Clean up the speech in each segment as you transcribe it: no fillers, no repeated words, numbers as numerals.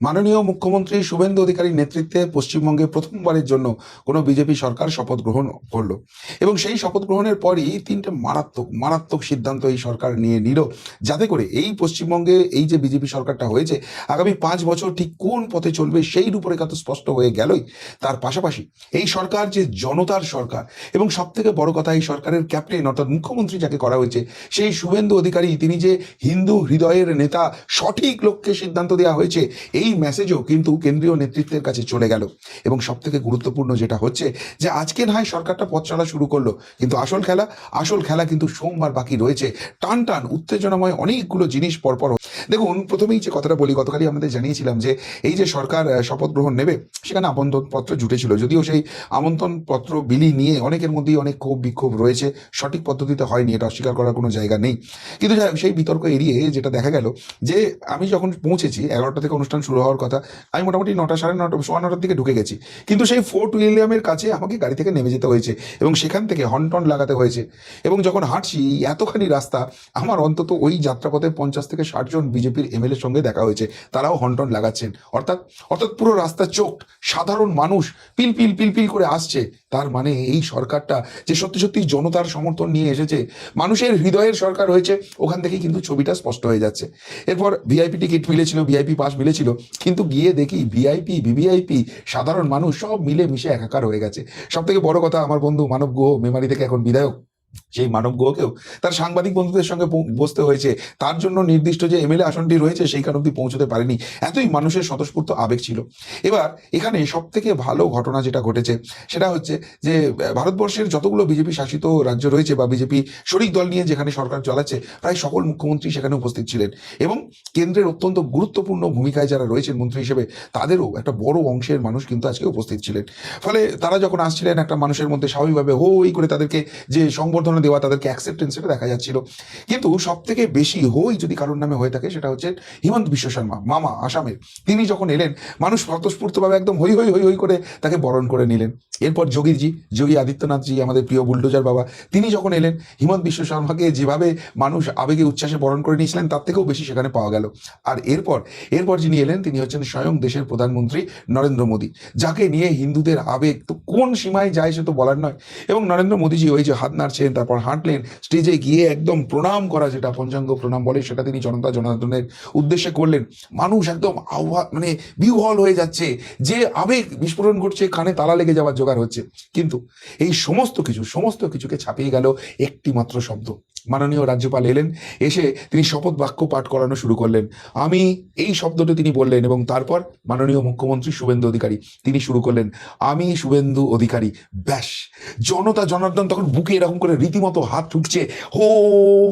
মাননীয় মুখ্যমন্ত্রী শুভেন্দু অধিকারীর নেতৃত্বে পশ্চিমবঙ্গে প্রথমবারের জন্য কোনো বিজেপি সরকার শপথ গ্রহণ করলো এবং সেই শপথ গ্রহণের পরই তিনটে মারাত্মক মারাত্মক সিদ্ধান্ত এই সরকার নিয়ে নিল, যাতে করে এই পশ্চিমবঙ্গে এই যে বিজেপি সরকারটা হয়েছে আগামী 5 বছর ঠিক কোন পথে চলবে সেই রূপরেখা তো স্পষ্ট হয়ে গেলই। তার পাশাপাশি এই সরকার যে জনতার সরকার এবং সব থেকে বড় কথা এই সরকারের ক্যাপ্টেন অর্থাৎ মুখ্যমন্ত্রী যাকে করা হয়েছে সেই শুভেন্দু অধিকারী, তিনি যে হিন্দু হৃদয়ের নেতা, সঠিক লক্ষ্যে সিদ্ধান্ত দেওয়া হয়েছে, এই মেসেজও কিন্তু কেন্দ্রীয় নেতৃত্বের কাছে চলে গেল। এবং সব থেকে গুরুত্বপূর্ণ যেটা হচ্ছে যে আজকে না হয় সরকারটা পথ চলা শুরু করলো, কিন্তু আসল খেলা কিন্তু সোমবার বাকি রয়েছে। টান টান উত্তেজনাময় অনেকগুলো জিনিস পরপর। দেখুন, প্রথমেই যে কথাটা বলি, গতকালই আমাদের জানিয়েছিলাম যে এই যে সরকার শপথ গ্রহণ নেবে সেখানে আমন্ত্রণপত্র জুটেছিল, যদিও সেই আমন্ত্রণপত্র বিলি নিয়ে অনেকের মধ্যেই অনেক ক্ষোভ বিক্ষোভ রয়েছে, সঠিক পদ্ধতিতে হয়নি, এটা অস্বীকার করার কোনো জায়গা নেই। কিন্তু সেই বিতর্ক এড়িয়ে যেটা দেখা গেল যে আমি যখন পৌঁছেছি 11টা থেকে অনুষ্ঠান শুরু হওয়ার কথা, আমি মোটামুটি 9টা, সাড়ে 9টা, 9:15 দিকে ঢুকে গেছি, কিন্তু সেই ফোর্ট উইলিয়ামের কাছে আমাকে গাড়ি থেকে নেমে যেতে হয়েছে এবং সেখান থেকে হর্ন লাগাতে হয়েছে। এবং যখন হাঁটছি এতখানি রাস্তা, আমার অন্তত ওই যাত্রাপথে 50 থেকে 60 জন বিজেপির এমএলএর সঙ্গে দেখা হয়েছে, তারাও হর্ন লাগাচ্ছেন। অর্থাৎ অর্থাৎ পুরো রাস্তা চোখড, সাধারণ মানুষ পিল পিল পিল পিল করে আসছে। তার মানে এই সরকারটা যে সত্যি সত্যি জনতার সমর্থন নিয়ে এসেছে, মানুষের হৃদয়ের সরকার হয়েছে, ওখান থেকেই কিন্তু ছবিটা স্পষ্ট হয়ে যাচ্ছে। এরপর ভিআইপি টিকিট মিলেছিল, ভিআইপি পাস মিলেছিল, কিন্তু গিয়ে দেখি ভিআইপি ভিভিআইপি সাধারণ মানুষ সব মিলে মিশে একাকার হয়ে গেছে। সব থেকে বড় কথা, আমার বন্ধু মানব গুহ মেমারি থেকে এখন বিধায়ক, সেই মানব গুহকেও তার সাংবাদিক বন্ধুদের সঙ্গে বসতে হয়েছে, তার জন্য নির্দিষ্ট যে এমএলএ আসনটি রয়েছে সেইখান অব্দি পৌঁছতে পারেনি, এতই মানুষের স্বতঃস্ফূর্ত আবেগ ছিল। এবার এখানে সব থেকে ভালো ঘটনা যেটা ঘটেছে সেটা হচ্ছে যে ভারতবর্ষের যতগুলো বিজেপি শাসিত রাজ্য রয়েছে বা বিজেপি শরিক দল নিয়ে যেখানে সরকার চালাচ্ছে, প্রায় সকল মুখ্যমন্ত্রী সেখানে উপস্থিত ছিলেন এবং কেন্দ্রের অত্যন্ত গুরুত্বপূর্ণ ভূমিকায় যারা রয়েছেন মন্ত্রী হিসেবে, তাদেরও একটা বড় অংশের মানুষ কিন্তু আজকে উপস্থিত ছিলেন। ফলে তারা যখন আসছিলেন, একটা মানুষের মধ্যে স্বাভাবিকভাবে হই করে তাদেরকে যে সংবর্ধনা দেওয়া, তাদেরকে অ্যাকসেপ্টেন্স, সেটা দেখা যাচ্ছিল। কিন্তু সব থেকে বেশি হই যদি কারোর নামে হয়ে থাকে সেটা হচ্ছে হিমন্ত বিশ্ব শর্মা, মামা আসামের। তিনি যখন এলেন, মানুষ স্বতঃস্ফূর্তভাবে একদম হই হই হই হই করে তাকে বরণ করে নিলেন। এরপর যোগী আদিত্যনাথজি, আমাদের প্রিয় বুলডোজার বাবা, তিনি যখন এলেন, হিমন্ত বিশ্ব শর্মাকে যেভাবে মানুষ আবেগে উচ্ছ্বাসে বরণ করে নিয়েছিলেন তার থেকেও বেশি সেখানে পাওয়া গেল। আর এরপর যিনি এলেন তিনি হচ্ছেন স্বয়ং দেশের প্রধানমন্ত্রী নরেন্দ্র মোদী, যাকে নিয়ে হিন্দুদের আবেগ তো কোন সীমায় যায় সে তো বলার নয়। এবং নরেন্দ্র মোদীজি ওই যে হাত নাড়ছেন, তারপর হাঁটলেন, স্টেজে গিয়ে একদম প্রণাম করা, যেটা পঞ্চাঙ্গ প্রণাম বলে, সেটা তিনি জনার্দনের উদ্দেশ্যে করলেন। মানুষ একদম মানে বিহ্বল হয়ে যাচ্ছে, যে আবেগ বিস্ফোরণ ঘটছে, কানে তালা লেগে যাওয়ার জোগাড় হচ্ছে। কিন্তু এই সমস্ত কিছুকে ছাপিয়ে গেল একটি মাত্র শব্দ। মাননীয় রাজ্যপাল এলেন, এসে তিনি শপথ বাক্য পাঠ করানো শুরু করলেন। আমি, এই শব্দটি তিনি বললেন এবং তারপর মাননীয় মুখ্যমন্ত্রী শুভেন্দু অধিকারী তিনি শুরু করলেন, আমি শুভেন্দু অধিকারী। ব্যাস, জনার্দন তখন বুকে এরকম করে রীতিমতো হাত উঠছে, হো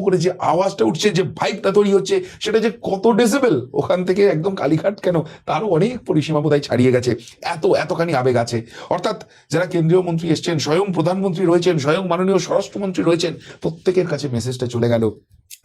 করে যে আওয়াজটা উঠছে, যে ভাইবটা তৈরি হচ্ছে, সেটা যে কত ডেসিবেল, ওখান থেকে একদম কালীঘাট কেন তারও অনেক পরিসীমা বোধহয় ছাড়িয়ে গেছে, এতখানি আবেগ আছে। অর্থাৎ যারা কেন্দ্রীয় মন্ত্রী এসছেন, স্বয়ং প্রধানমন্ত্রী রয়েছেন, স্বয়ং মাননীয় স্বরাষ্ট্রমন্ত্রী রয়েছেন, প্রত্যেকের কাছে মেসেজটা চলে গেল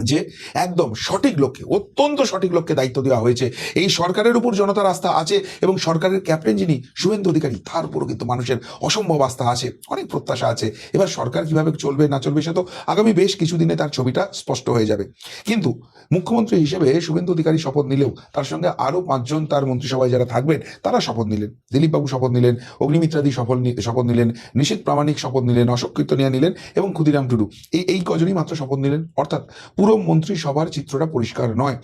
যে একদম সঠিক লক্ষ্যে, অত্যন্ত সঠিক লক্ষ্যে দায়িত্ব দেওয়া হয়েছে। এই সরকারের উপর জনতার আস্থা আছে এবং সরকারের ক্যাপ্টেন যিনি শুভেন্দু অধিকারী, তার উপরও কিন্তু মানুষের অসম্ভব আস্থা আছে, অনেক প্রত্যাশা আছে। এবার সরকার কিভাবে চলবে না চলবে সে তো আগামী বেশ কিছুদিনে তার ছবিটা স্পষ্ট হয়ে যাবে। কিন্তু মুখ্যমন্ত্রী হিসেবে শুভেন্দু অধিকারী শপথ নিলেও তার সঙ্গে আরও 5 জন তার মন্ত্রিসভায় যারা থাকবেন তারা শপথ নিলেন। দিলীপবাবু শপথ নিলেন, অগ্নিমিত্রাদি শপথ নিলেন, নিশীথ প্রামাণিক শপথ নিলেন, অশোক কীর্তনিয়া নিলেন এবং ক্ষুদিরাম টুডু, এই কজনই মাত্র শপথ নিলেন। অর্থাৎ পুরো মন্ত্রিসভার চিত্রটা পরিষ্কার নয়।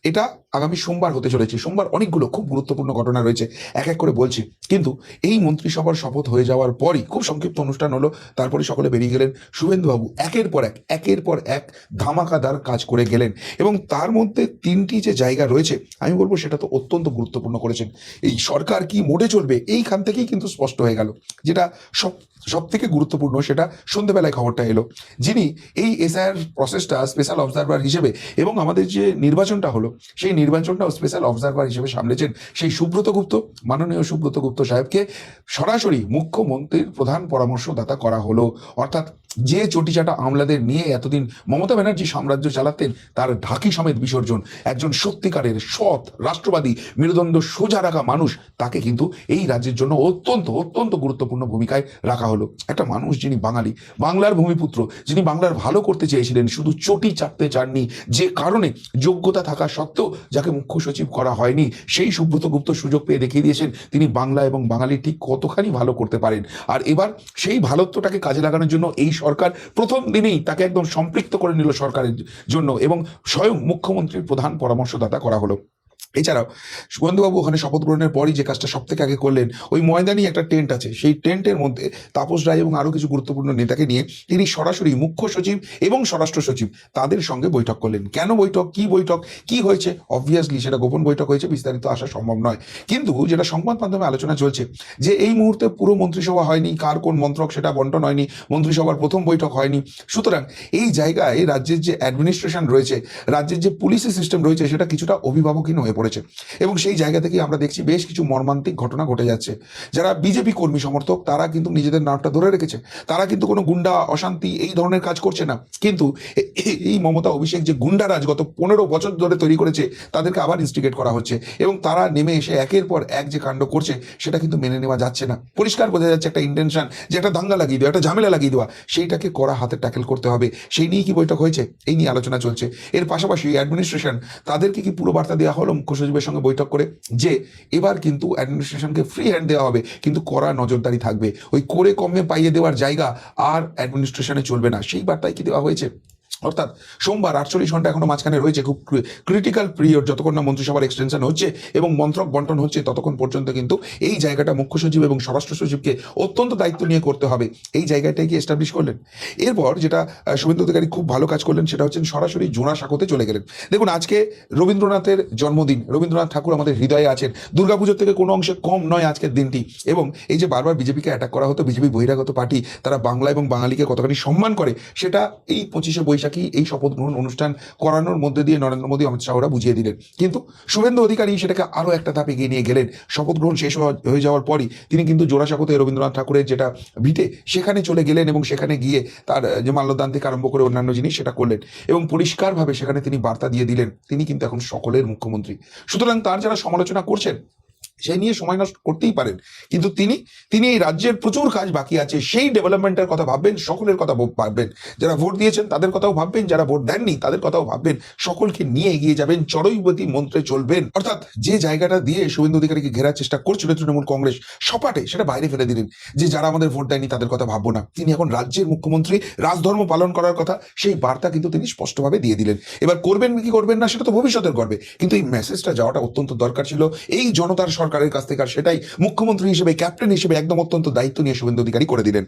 এটা আগামী সোমবার হতে চলেছে। সোমবার অনেকগুলো খুব গুরুত্বপূর্ণ ঘটনা রয়েছে, এক এক করে বলছি। কিন্তু এই মন্ত্রিসভার শপথ হয়ে যাওয়ার পরই খুব সংক্ষিপ্ত অনুষ্ঠান হলো, তারপরে সকলে বেরিয়ে গেলেন। শুভেন্দুবাবু একের পর এক ধামাকাদার কাজ করে গেলেন এবং তার মধ্যে 3টি যে জায়গা রয়েছে আমি বলবো সেটা তো অত্যন্ত গুরুত্বপূর্ণ করেছেন। এই সরকার কি মোডে চলবে এইখান থেকেই কিন্তু স্পষ্ট হয়ে গেল। যেটা সব থেকে গুরুত্বপূর্ণ, সেটা সন্ধ্যেবেলায় খবরটা এলো, যিনি এই এসআইআর প্রসেসটা স্পেশাল অবজারভার হিসেবে এবং আমাদের যে নির্বাচনটা হলো সেই নির্বাচনটাও স্পেশাল অবজারভার হিসেবে সামলেছেন সেই সুব্রত গুপ্ত, মাননীয় সুব্রত গুপ্ত সাহেবকে সরাসরি মুখ্যমন্ত্রীর প্রধান পরামর্শদাতা করা হলো। অর্থাৎ যে চটিচাটা আমলাদের নিয়ে এতদিন মমতা ব্যানার্জি সাম্রাজ্য চালাতেন, তার ঢাকি সমেত বিসর্জন। একজন সত্যিকারের সৎ রাষ্ট্রবাদী মেরুদণ্ড সোজা রাখা মানুষ, তাকে কিন্তু এই রাজ্যের জন্য অত্যন্ত অত্যন্ত গুরুত্বপূর্ণ ভূমিকায় রাখা হলো। একটা মানুষ যিনি বাঙালি, বাংলার ভূমিপুত্র, যিনি বাংলার ভালো করতে চেয়েছিলেন, শুধু চটি চাটতে চাননি, যে কারণে যোগ্যতা থাকা সত্ত্বেও যাকে মুখ্য সচিব করা হয়নি, সেই সুব্রত গুপ্ত সুযোগ পেয়ে দেখিয়ে দিয়েছেন তিনি বাংলা এবং বাঙালি ঠিক কতখানি ভালো করতে পারেন। আর এবার সেই ভালোত্বটাকে কাজে লাগানোর জন্য এই সরকার প্রথম দিনেই তাকে একদম সম্পৃক্ত করে নিল সরকারের জন্য, এবং স্বয়ং মুখ্যমন্ত্রীর প্রধান পরামর্শদাতা করা হলো। এছাড়াও শুভেন্দুবাবু ওখানে শপথ গ্রহণের পরই যে কাজটা সব থেকে আগে করলেন, ওই ময়দানি একটা টেন্ট আছে, সেই টেন্টের মধ্যে তাপস রায় এবং আরো কিছু গুরুত্বপূর্ণ নেতাকে নিয়ে তিনি সরাসরি মুখ্য সচিব এবং স্বরাষ্ট্র সচিব তাদের সঙ্গে বৈঠক করলেন। কেন বৈঠক, কি হয়েছে, অবভিয়াসলি সেটা গোপন বৈঠক হয়েছে, বিস্তারিত আসা সম্ভব নয়। কিন্তু যেটা সংবাদ মাধ্যমে আলোচনা চলছে যে এই মুহূর্তে পুরো মন্ত্রিসভা হয়নি, কার কোন মন্ত্রক সেটা বন্টন হয়নি, মন্ত্রিসভার প্রথম বৈঠক হয়নি। সুতরাং এই জায়গায় রাজ্যের যে অ্যাডমিনিস্ট্রেশন রয়েছে, রাজ্যের যে পুলিশি সিস্টেম রয়েছে, সেটা কিছুটা অভিভাবকহীন হয়ে পড়েছে। এবং সেই জায়গা থেকে আমরা দেখছি বেশ কিছু মর্মান্তিক ঘটনা ঘটে যাচ্ছে। যারা বিজেপি কর্মী সমর্থক তারা কিন্তু নিজেদের নামটা ধরে রেখেছে, তারা কিন্তু কোনো গুন্ডা অশান্তি এই ধরনের কাজ করছে না। কিন্তু এই মমতা অভিষেক যে গুন্ডারাজ গত 15 বছর ধরে তৈরি করেছে, তাদেরকে আবার ইনস্টিগেট করা হচ্ছে, এবং তারা নেমে এসে একের পর এক যে কাণ্ড করছে সেটা কিন্তু মেনে নেওয়া যাচ্ছে না। পরিষ্কার বোঝা যাচ্ছে একটা ইন্টেনশন, যে একটা দাঙ্গা লাগিয়ে দেওয়া, একটা ঝামেলা লাগিয়ে দেওয়া, সেইটাকে কড়া হাতে ট্যাকেল করতে হবে। সেই নিয়ে কি বৈঠক হয়েছে, এই নিয়ে আলোচনা চলছে। এর পাশাপাশি অ্যাডমিনিস্ট্রেশন তাদেরকে কি পুরো বার্তা দেওয়া হলো মুখ্য সচিবের সঙ্গে বৈঠক করে, যে এবার কিন্তু অ্যাডমিনিস্ট্রেশনকে ফ্রি হ্যান্ড দেওয়া হবে, কিন্তু কড়া নজরদারি থাকবে, ওই করে কমে পাইয়ে দেওয়ার জায়গা আর অ্যাডমিনিস্ট্রেশনে চলবে না। সেই বার্তায় কি দেওয়া হয়েছে? অর্থাৎ সোমবার 48 ঘন্টা এখনো মাঝখানে রয়েছে, খুব ক্রিটিক্যাল পিরিয়ড, যতক্ষণ না মন্ত্রিসভার এক্সটেনশন হচ্ছে এবং মন্ত্রক বন্টন হচ্ছে, ততক্ষণ পর্যন্ত কিন্তু এই জায়গাটা মুখ্য সচিব এবং স্বরাষ্ট্র সচিবকে অত্যন্ত দায়িত্ব নিয়ে করতে হবে। এই জায়গাটাই কি এস্টাবলিশ করলেন। এরপর যেটা শুভেন্দু অধিকারী খুব ভালো কাজ করলেন, সেটা হচ্ছে সরাসরি জোড়াসাঁকোতে চলে গেলেন। দেখুন, আজকে রবীন্দ্রনাথের জন্মদিন, রবীন্দ্রনাথ ঠাকুর আমাদের হৃদয়ে আছেন, দুর্গাপুজোর থেকে কোনো অংশে কম নয় আজকের দিনটি। এবং এই যে বারবার বিজেপিকে অ্যাটাক করা হতো, বিজেপি বহিরাগত পার্টি, তারা বাংলা এবং বাঙালিকে কতখানি সম্মান করে, সেটা এই 25শে বৈশাখ এই শপথ গ্রহণ অনুষ্ঠান করানোর মধ্যে দিয়ে নরেন্দ্র মোদী, অমিত শাহরা বুঝিয়ে দিলেন। কিন্তু শুভেন্দু অধিকারী সেটাকে আরো একটা ধাপ এগিয়ে নিয়ে গেলেন। শপথ গ্রহণ শেষ হয়ে যাওয়ার পরই তিনি কিন্তু জোড়াসাঁকোতে রবীন্দ্রনাথ ঠাকুরের যেটা ভিটে, সেখানে চলে গেলেন এবং সেখানে গিয়ে তার যে মাল্যদান থেকে আরম্ভ করে অন্যান্য জিনিস সেটা করলেন, এবং পরিষ্কারভাবে সেখানে তিনি বার্তা দিয়ে দিলেন তিনি কিন্তু এখন সকলের মুখ্যমন্ত্রী। সুতরাং তার যারা সমালোচনা করছেন সেই নিয়ে সময় নষ্ট করতেই পারেন, কিন্তু তিনি এই রাজ্যের প্রচুর কাজ বাকি আছে, সেই ডেভেলপমেন্টের কথা ভাববেন, সকলের কথা ভাববেন, যারা ভোট দিয়েছেন তাদের কথাও ভাববেন, যারা ভোট দেননি তাদের কথাও ভাববেন, সকলকে নিয়ে এগিয়ে যাবেন, চড়ৈবতী মন্ত্রে চলবেন। অর্থাৎ যে জায়গাটা দিয়ে শুভেন্দু অধিকারীকে ঘেরার চেষ্টা করছিল তৃণমূল কংগ্রেস সপাটে, সেটা বাইরে ফেলে দিলেন, যে যারা আমাদের ভোট দেয়নি তাদের কথা ভাববো না। তিনি এখন রাজ্যের মুখ্যমন্ত্রী, রাজধর্ম পালন করার কথা, সেই বার্তা কিন্তু তিনি স্পষ্টভাবে দিয়ে দিলেন। এবার করবেন কি করবেন না সেটা তো ভবিষ্যতের করবে, কিন্তু এই মেসেজটা যাওয়াটা অত্যন্ত দরকার ছিল এই জনতার সরকারের কাছ থেকে, আর সেটাই মুখ্যমন্ত্রী হিসেবে, ক্যাপ্টেন হিসেবে একদম অত্যন্ত দায়িত্ব নিয়ে শুভেন্দু অধিকারী করে দিলেন।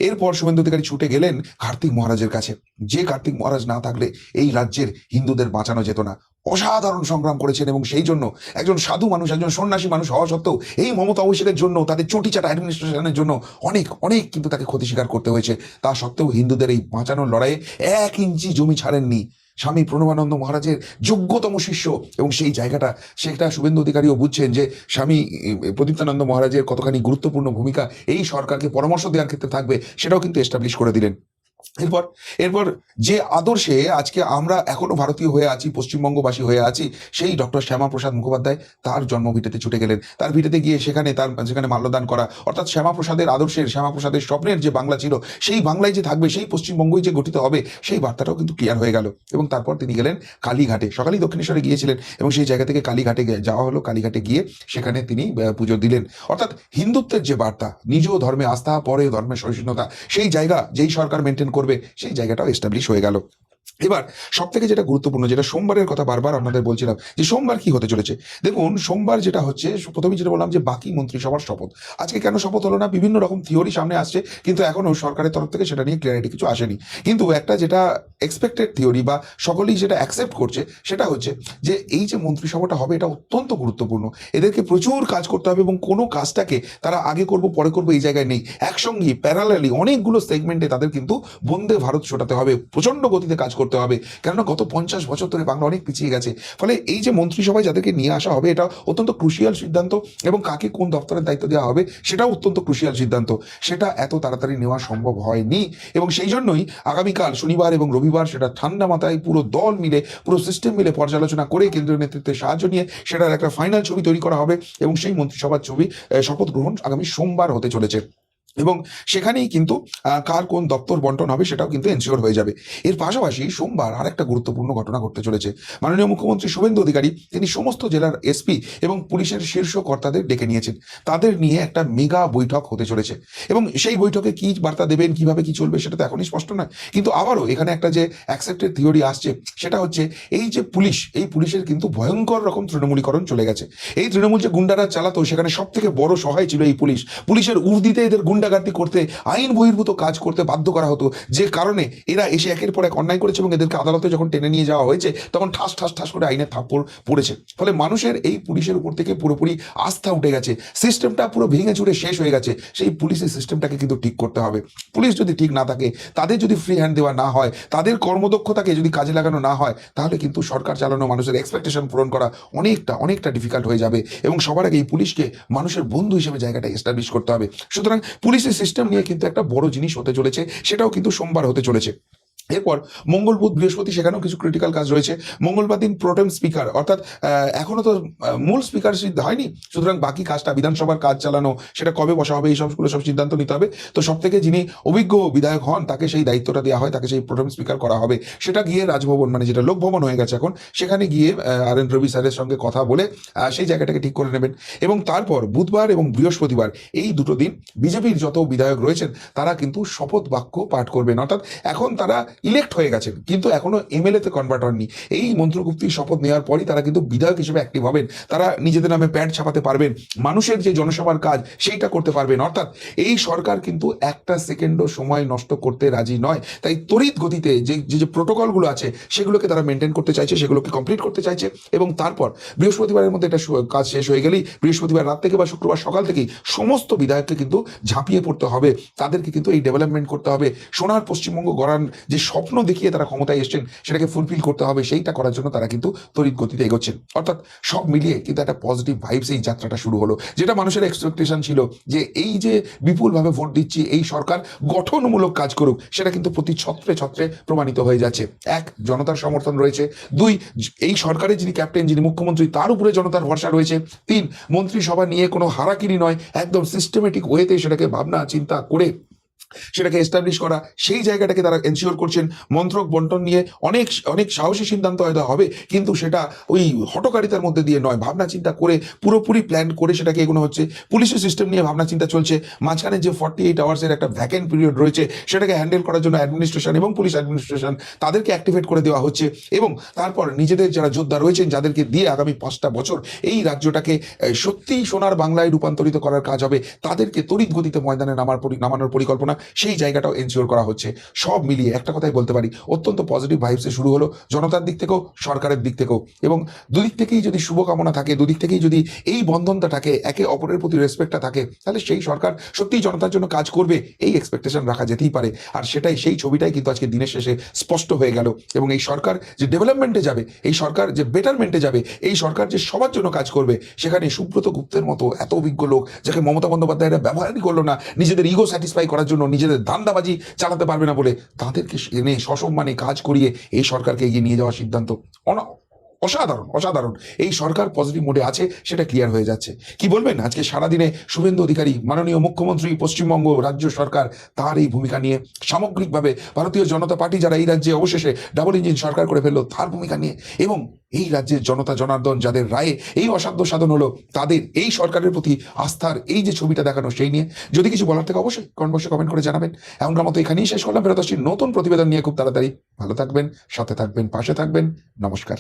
এরপর শুভেন্দু অধিকারী ছুটে গেলেন কার্তিক মহারাজের কাছে, যে কার্তিক মহারাজ না থাকলে এই রাজ্যের হিন্দুদের বাঁচানো যেত না। অসাধারণ সংগ্রাম করেছেন, এবং সেই জন্য একজন সাধু মানুষ, একজন সন্ন্যাসী মানুষ হওয়া সত্ত্বেও এই মমতা অভিষেকের জন্য, তাদের চটিচাটা অ্যাডমিনিস্ট্রেশনের জন্য অনেক অনেক কিন্তু তাকে ক্ষতি স্বীকার করতে হয়েছে। তা সত্ত্বেও হিন্দুদের এই বাঁচানোর লড়াইয়ে 1 ইঞ্চি জমি ছাড়েননি। স্বামী প্রণবানন্দ মহারাজের যোগ্যতম শিষ্য, এবং সেই জায়গাটা সেটা শুভেন্দু অধিকারীও বুঝছেন যে স্বামী প্রদীপ্তানন্দ মহারাজের কতখানি গুরুত্বপূর্ণ ভূমিকা এই সরকারকে পরামর্শ দেওয়ার ক্ষেত্রে থাকবে, সেটাও কিন্তু এস্টাবলিশ করে দিলেন। এরপর যে আদর্শে আজকে আমরা এখনো ভারতীয় হয়ে আছি, পশ্চিমবঙ্গবাসী হয়ে আছি, সেই ডক্টর শ্যামাপ্রসাদ মুখোপাধ্যায় তার জন্মভিটেতে ছুটে গেলেন। তার ভিটেতে গিয়ে সেখানে মাল্যদান করা, অর্থাৎ শ্যামাপ্রসাদের আদর্শের, শ্যামাপ্রসাদের স্বপ্নের যে বাংলা ছিল, সেই বাংলায় যে থাকবে, সেই পশ্চিমবঙ্গই যে গঠিত হবে, সেই বার্তাটাও কিন্তু ক্লিয়ার হয়ে গেল। এবং তারপর তিনি গেলেন কালীঘাটে, সকালেই দক্ষিণেশ্বরে গিয়েছিলেন, এবং সেই জায়গা থেকে কালীঘাটে যাওয়া হলো। কালীঘাটে গিয়ে সেখানে তিনি পুজো দিলেন। অর্থাৎ হিন্দুত্বের যে বার্তা, নিজ ধর্মে আস্থা, পরে ধর্মে সহিষ্ণুতা, সেই জায়গা যেই সরকার মেনটেন করবে, সেই জায়গাটাও এস্টাবলিশ হয়ে গেল। এবার সব থেকে যেটা গুরুত্বপূর্ণ, যেটা সোমবারের কথা বারবার আপনাদের বলছিলাম, যে সোমবার কি হতে চলেছে। দেখুন, সোমবার যেটা হচ্ছে, প্রথমেই যেটা বললাম যে বাকি মন্ত্রিসভার শপথ। আজকে কেন শপথ হলো না, বিভিন্ন রকম থিওরি সামনে আসছে, কিন্তু এখনো সরকারের তরফ থেকে সেটা নিয়ে ক্লিয়ারিটি কিছু আসেনি। কিন্তু একটা যেটা এক্সপেক্টেড থিওরি বা সকলেই যেটা অ্যাকসেপ্ট করছে, সেটা হচ্ছে যে এই যে মন্ত্রিসভাটা হবে, এটা অত্যন্ত গুরুত্বপূর্ণ। এদেরকে প্রচুর কাজ করতে হবে, এবং কোনো কাজটাকে তারা আগে করব পরে করবো এই জায়গায় নেই, একসঙ্গে প্যারালালি অনেকগুলো সেগমেন্টে তাদের কিন্তু বন্দে ভারত ছোটাতে হবে, প্রচন্ড গতিতে কাজ করতে হবে, কেননা গত 50 বছর ধরে বাংলা অনেক পিছিয়ে গেছে। ফলে এই যে মন্ত্রিসভায় যাদেরকে নিয়ে আসা হবে, এটা অত্যন্ত ক্রুশিয়াল সিদ্ধান্ত, এবং কাকে কোন দপ্তরের দায়িত্ব দেওয়া হবে সেটাও অত্যন্ত ক্রুশিয়াল সিদ্ধান্ত। সেটা এত তাড়াতাড়ি নেওয়া সম্ভব হয়নি, এবং সেই জন্যই আগামীকাল শনিবার এবং রবিবার সেটা ঠান্ডা মাথায় পুরো দল মিলে, পুরো সিস্টেম মিলে পর্যালোচনা করে কেন্দ্রীয় নেতৃত্বের সাহায্য নিয়ে সেটার একটা ফাইনাল ছবি তৈরি করা হবে, এবং সেই মন্ত্রিসভার ছবি শপথ গ্রহণ আগামী সোমবার হতে চলেছে। এবং সেখানেই কিন্তু কার কোন দপ্তর বন্টন হবে সেটাও কিন্তু এনশিওর হয়ে যাবে। এর পাশাপাশি সোমবার আর একটা গুরুত্বপূর্ণ ঘটনা ঘটতে চলেছে। মাননীয় মুখ্যমন্ত্রী শুভেন্দু অধিকারী তিনি সমস্ত জেলার এসপি এবং পুলিশের শীর্ষ কর্তাদের ডেকে নিয়েছেন। তাদের নিয়ে একটা মেগা বৈঠক হতে চলেছে, এবং সেই বৈঠকে কি বার্তা দেবেন, কিভাবে কি চলবে সেটা তো এখনই স্পষ্ট নয়। কিন্তু আবারও এখানে একটা যে অ্যাকসেপ্টেড থিওরি আসছে সেটা হচ্ছে এই যে পুলিশ, এই পুলিশের কিন্তু ভয়ঙ্কর রকম তৃণমূলীকরণ চলে গেছে। এই তৃণমূল যে গুন্ডারা চালাতো সেখানে সব থেকে বড় সহায় ছিল এই পুলিশ। পুলিশের উর্দিতে এদের গুন্ডাগার্দি করতে, আইন বহির্ভূত কাজ করতে বাধ্য করা হতো, যে কারণে এরা এসে একের পর এক অন্যায় করেছে, এবং এদেরকে আদালতে যখন টেনে নিয়ে যাওয়া হয়েছে তখন ঠাস ঠাস ঠাস করে আইনের থাপ্পড় পড়েছে। ফলে মানুষের এই পুলিশের উপর থেকে পুরোপুরি আস্থা উঠে গেছে, সিস্টেমটা পুরো ভেঙে চুরে শেষ হয়ে গেছে। সেই পুলিশের সিস্টেমটাকে কিন্তু ঠিক করতে হবে। পুলিশ যদি ঠিক না থাকে, তাদের যদি ফ্রি হ্যান্ড দেওয়া না হয়, তাদের কর্মদক্ষতাকে যদি কাজে লাগানো না হয়, তাহলে কিন্তু সরকার চালানো, মানুষের এক্সপেকটেশন পূরণ করা অনেকটা ডিফিকাল্ট হয়ে যাবে। এবং সবার আগে এই পুলিশকে মানুষের বন্ধু হিসেবে জায়গাটা এস্টাবলিশ করতে হবে। সুতরাং পুলিশের সিস্টেম নিয়ে কিন্তু একটা বড় জিনিস হতে চলেছে, সেটাও কিন্তু সোমবার হতে চলেছে। এরপর মঙ্গল, বুধ, বৃহস্পতি সেখানেও কিছু ক্রিটিক্যাল কাজ রয়েছে। মঙ্গলবার দিন প্রোটেম স্পিকার, অর্থাৎ এখনো তো মূল স্পিকার সিদ্ধ হয়নি, সুতরাং বাকি কাজটা বিধানসভার কাজ চালানো, সেটা কবে বসা হবে এই সবগুলো সব সিদ্ধান্ত নিতে হবে। তো সব থেকে যিনি অভিজ্ঞ বিধায়ক হন তাকে সেই দায়িত্বটা দেওয়া হয়, তাকে সেই প্রোটেম স্পিকার করা হবে। সেটা গিয়ে রাজভবন, মানে যেটা লোকভবন হয়ে গেছে এখন, সেখানে গিয়ে আর এন রবি স্যারের সঙ্গে কথা বলে সেই জায়গাটাকে ঠিক করে নেবেন। এবং তারপর বুধবার এবং বৃহস্পতিবার এই দুটো দিন বিজেপির যত বিধায়ক রয়েছেন তারা কিন্তু শপথ বাক্য পাঠ করবেন, অর্থাৎ এখন তারা ইলেক্ট হয়ে গেছেন কিন্তু এখনো এমএলএ তে কনভার্ট হননি। এই মন্ত্রগুপ্তির শপথ নেওয়ার পরই তারা কিন্তু বিধায়ক হিসেবে অ্যাক্টিভ হবেন। তারা নিজেদের নামে প্যাড ছাপাতে পারবেন, মানুষের যে জনসভার কাজ সেইটা করতে পারবেন। অর্থাৎ এই সরকার কিন্তু একটা সেকেন্ডও সময় নষ্ট করতে রাজি নয়। তাই তড়িৎ গতিতে যে প্রোটোকলগুলো আছে সেগুলোকে তারা মেনটেন করতে চাইছে, সেগুলোকে কমপ্লিট করতে চাইছে। এবং তারপর বৃহস্পতিবারের মধ্যে এটা কাজ শেষ হয়ে গেলেই, বৃহস্পতিবার রাত থেকে বা শুক্রবার সকাল থেকেই সমস্ত বিধায়ককে কিন্তু ঝাঁপিয়ে পড়তে হবে। তাদেরকে কিন্তু এই ডেভেলপমেন্ট করতে হবে, সোনার পশ্চিমবঙ্গ গড়ার যে স্বপ্ন দেখিয়ে তারা ক্ষমতায় এসছেন সেটাকে ফুলফিল করতে হবে। সেইটা করার জন্য তারা কিন্তু তড়িৎ গতিতে এগোচ্ছেন। অর্থাৎ সব মিলিয়ে কিন্তু একটা পজিটিভ ভাইবস এই যাত্রাটা শুরু হলো, যেটা মানুষের এক্সপেকটেশন ছিল যে এই যে বিপুলভাবে ভোট দিচ্ছি, এই সরকার গঠনমূলক কাজ করুক, সেটা কিন্তু প্রতি ছত্রে ছত্রে প্রমাণিত হয়ে যাচ্ছে। এক, জনতার সমর্থন রয়েছে। দুই, এই সরকারের যিনি ক্যাপ্টেন, যিনি মুখ্যমন্ত্রী, তার উপরে জনতার ভরসা রয়েছে। তিন, মন্ত্রিসভা নিয়ে কোনো হারাকিরি নয়, একদম সিস্টেমেটিক ওয়েতে সেটাকে ভাবনা চিন্তা করে সেটাকে এস্টাবলিশ করা, সেই জায়গাটাকে তারা এনশিওর করছেন। মন্ত্রক বন্টন নিয়ে অনেক অনেক সাহসী সিদ্ধান্ত হয়তো হবে, কিন্তু সেটা ওই হটকারিতার মধ্যে দিয়ে নয়, ভাবনা চিন্তা করে পুরোপুরি প্ল্যান করে সেটাকে এগোনো হচ্ছে। পুলিশের সিস্টেম নিয়ে ভাবনা চিন্তা চলছে। মাঝখানে যে 48 আওয়ার্সের একটা ভ্যাকেন্ট পিরিয়ড রয়েছে সেটাকে হ্যান্ডেল করার জন্য অ্যাডমিনিস্ট্রেশন এবং পুলিশ অ্যাডমিনিস্ট্রেশন তাদেরকে অ্যাক্টিভেট করে দেওয়া হচ্ছে। এবং তারপর নিজেদের যারা যোদ্ধা রয়েছেন যাদেরকে দিয়ে আগামী 5টা বছর এই রাজ্যটাকে সত্যিই সোনার বাংলায় রূপান্তরিত করার কাজ হবে, তাদেরকে তড়িৎ গতিতে ময়দানে নামানোর পরিকল্পনা, সেই জায়গাটাও এনশিওর করা হচ্ছে। সব মিলিয়ে একটা কথাই বলতে পারি, অত্যন্ত পজিটিভ ভাইবসে শুরু হলো, জনতার দিক থেকেও সরকারের দিক থেকেও। এবং দুদিক থেকেই যদি শুভকামনা থাকে, দুদিক থেকেই যদি এই বন্ধনটা থাকে, একে অপরের প্রতি রেসপেক্টটা থাকে, তাহলে সেই সরকার সত্যিই জনতার জন্য কাজ করবে, এই এক্সপেকটেশন রাখা যেতেই পারে। আর সেটাই, সেই ছবিটাই কিন্তু আজকে দিনের শেষে স্পষ্ট হয়ে গেল। এবং এই সরকার যে ডেভেলপমেন্টে যাবে, এই সরকার যে বেটারমেন্টে যাবে, এই সরকার যে সবার জন্য কাজ করবে, সেখানে সুব্রত গুপ্তের মতো এত অভিজ্ঞ লোক, যাকে মমতা বন্দ্যোপাধ্যায়রা ব্যবহারই করলো না নিজেদের ইগো স্যাটিসফাই করার জন্য, নিজেদের ধান্দাবাজি চালাতে পারবে না বলে, তাদেরকে এনে সসম্মানে কাজ করিয়ে এই সরকারকে এগিয়ে নিয়ে যাওয়ার সিদ্ধান্ত অসাধারণ। এই সরকার পজিটিভ মোডে আছে, সেটা ক্লিয়ার হয়ে যাচ্ছে। কি বলবেন আজকে সারাদিনে শুভেন্দু অধিকারী, মাননীয় মুখ্যমন্ত্রী, পশ্চিমবঙ্গ রাজ্য সরকার, তার এই ভূমিকা নিয়ে, সামগ্রিকভাবে ভারতীয় জনতা পার্টি যারা এই রাজ্যে অবশেষে ডাবল ইঞ্জিন সরকার করে ফেললো, তার ভূমিকা নিয়ে, এবং এই রাজ্যের জনতা জনার্দন যাদের রায়ে এই অসাধ্য সাধন হলো, তাদের এই সরকারের প্রতি আস্থার এই যে ছবিটা দেখানো, সেই নিয়ে যদি কিছু বলার থেকে অবশ্যই কমেন্ট বক্সে কমেন্ট করে জানাবেন। এমনকার মতো এখানেই শেষ করলাম। ফেরত আসছি নতুন প্রতিবেদন নিয়ে খুব তাড়াতাড়ি। ভালো থাকবেন, সাথে থাকবেন, পাশে থাকবেন। নমস্কার।